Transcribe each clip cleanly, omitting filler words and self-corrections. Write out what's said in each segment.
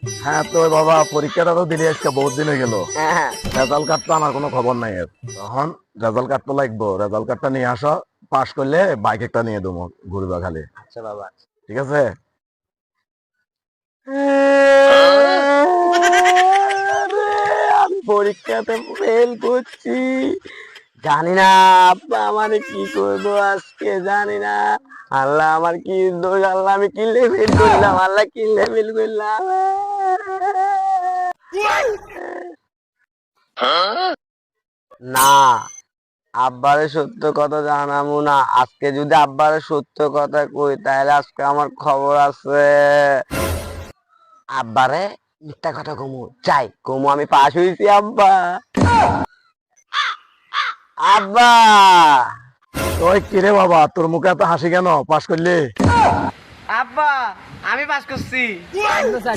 হ্যাঁ তো বাবা পরীক্ষাটা তো দিলে আজকে বহুত দিন হয়ে গেল। হ্যাঁ রেজাল্ট কার্ড তো আমার কোনো খবর নাই এর। তখন রেজাল্ট কার্ড তো লাগবো, রেজাল্ট কার্ডটা নিয়ে আসো। পাস করলে বাইক একটা নিয়ে দেবো, ঘুরবা খালি। আচ্ছা বাবা। ঠিক আছে? আরে, আমি পরীক্ষাতে ফেল করছি। জানি না আব্বা আমারে কি করবো আজকে, জানি না। আল্লাহ আমার কি দোষ, আল্লাহ আমি কি লেভেল করলাম, আল্লাহ কি লেভেল করলাম। না, আব্বারে সত্য কথা জানাবো না। আজকে যদি আব্বারে সত্য কথা কই তাহলে আজকে আমার খবর আছে। আব্বারে মিথ্যা কথা কমু, চাই কমু আমি পাশ হইছি আব্বা। আব্বা ওই কিরে বাবা, তোর মুখে এত হাসি কেন? পাস করলি? আব্বা আমি পাস করছি।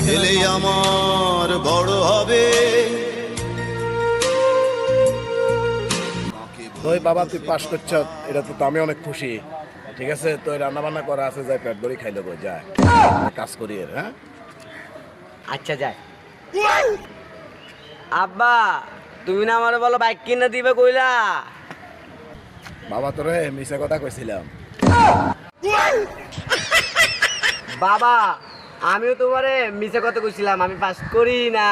ছেলে আমার বড় হবে। ওই বাবা তুই পাস করছ, এটা তো আমি অনেক খুশি। ঠিক আছে, তো রান্না বান্না করা আছে, যাই পেট ভরি খাই দেবো, যায় কাজ করি এর। হ্যাঁ আচ্ছা যাই। আব্বা তুমি না আমার বলো বাইক কিনে দিবে কইলা। বাবা তোরে মিশা কথা কইছিলাম। বাবা আমিও তোমারে মিছে কথা কইছিলাম, আমি পাস করি না।